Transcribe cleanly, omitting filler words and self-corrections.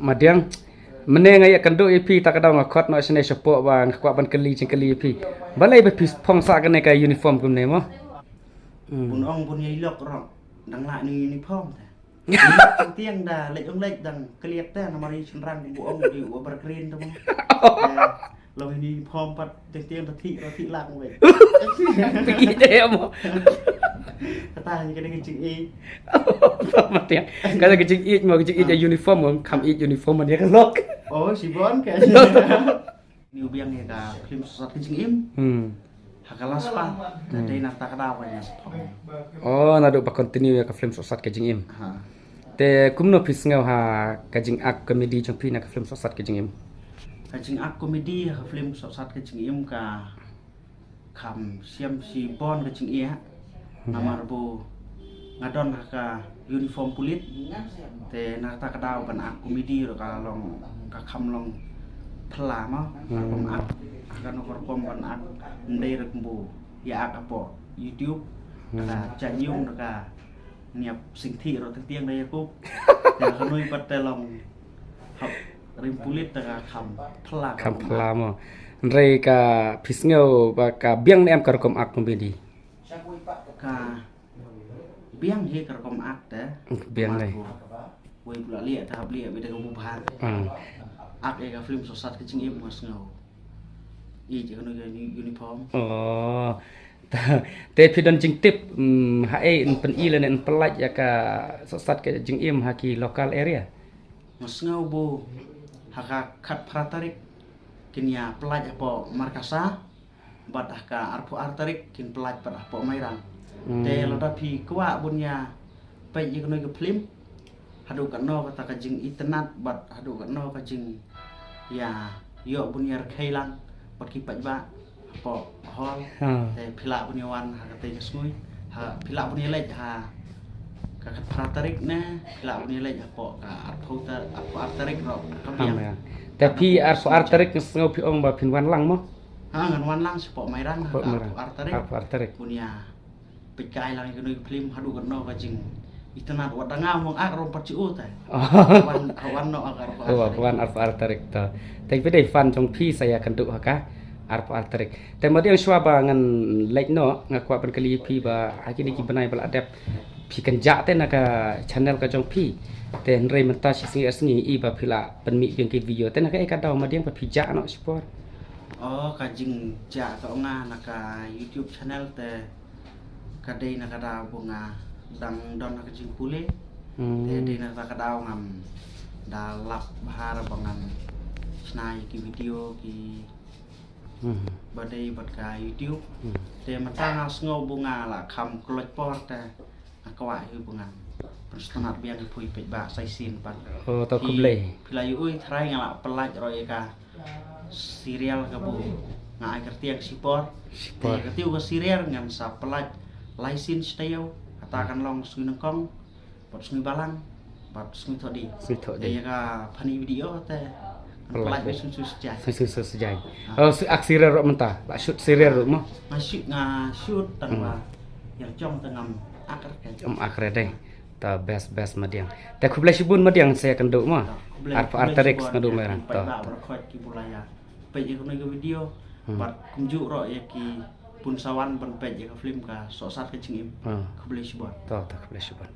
madiang meneng ay kanduk ipi tak kadang ngakot no sene support bang kwa ban keli cing keli ipi balai be pis phong sa kan ka uniform kum ne mo bun ong bun yai lok ro dang la ni uniform ta tiang dah lek ong lek dang keliat ta namari chenrang bu ong di u berkrin tu mo lo ini uniform pat tiang rati lang we pergi deh mo kata ni kena kecing e madiang kalau kecing it mo kecing it uniform mo kam it uniform dia kan lok oh si bon ke ni ubiang ni ka film sosat kecing im hakalas pa dai nak tak ada apa oh nado pa continue ka film sosat kecing im te kumno pis ngau ha kajing ak comedy trong pi na ka film sosat kecing im kajing ak comedy ha film sosat kecing im ka kham siam si bon kecing ia namar bu ngadon ka uniform kulit te nak tak kadau ban ak komedi ro ka long ka kham long phla ma pom ak ka no pom ban ak ndai rek bu ya ak apo YouTube ka chanyung ka niap sing thi ro tiang dai ku te khanoi pat te long hap rim kulit ta kham phla ma rei ka pisngeu ba ka biang em ka kom ak komedi ka biang he ka kom ak ta biang nei wei pula lia tahap lia beda ke bubahan ak e ka film sosat kecing im mas ngau i je kono uniform oh te pidon jing tip ha e pen i le nen pelaj ya ka sosat ke jing im ha ki local area mas ngau bo haka khat pratarik kinya pelaj apa markasa bat ka arpo artarik kin pelaj pat apa mairang te loda pi kwa bunya pe je kono ke film hadu kan no kata kajing internet bat hadu kan no kajing ya yo bunyar khailang bat ki pajba apa hol te phila bunya wan ha kate kesui ha phila bunya lej ha ka pratarik na phila bunya lej apa ka arpota apa artarik ro kapiang tapi artarik ngau pi ong ba pin wan lang mo ha ngan wan lang sepo mairang artarik bunya pekai lang ke no film hadu kan no kajing internet wadanga mong ak rom paciu ta wan no agar wan artarik ta tapi dai fan trong pi saya kan duk ka artarik te mo dia shwa ba ngan lek no ngakwa ban kali pi ba akini ki banai bal adap pi kan ja te na ka channel ka trong pi te rei menta singi i ba phila ban mi biang ki video te na ka e ka daw ma dia ba pi ja no support oh kajing ja ka nga na ka YouTube channel te kadai na ka daw bunga dang don ka jing pule de na ka daw ngam dalap bahar bangan snai ki video ki badai bat ka YouTube te matang asngo bunga la kham kloj por ta akwa hu bunga perstanat biang pui pej ba sai sin pan oh to kuble pilayu ui thrai ngala pelaj roi ka serial ka bu ngai kertiak sipor te ketiu ka serial ngam sa pelaj laisin stayau katakan long sui nongkong pot sui balang pot sui thodi ya ka phani video te pelaj susu sejai oh aksi ro menta la shoot serial ro mo nga shoot tangwa yang jong tengam akar ke akar deh ta best madiang ta kuble sibun madiang saya kan duk mo artarik ngadu merang ta berkhot ki bulaya pe je kono ke video bat kumju ro ya ki pun sawan ban pe je ka film ka sosat ke cingim kuble sibun ta kuble sibun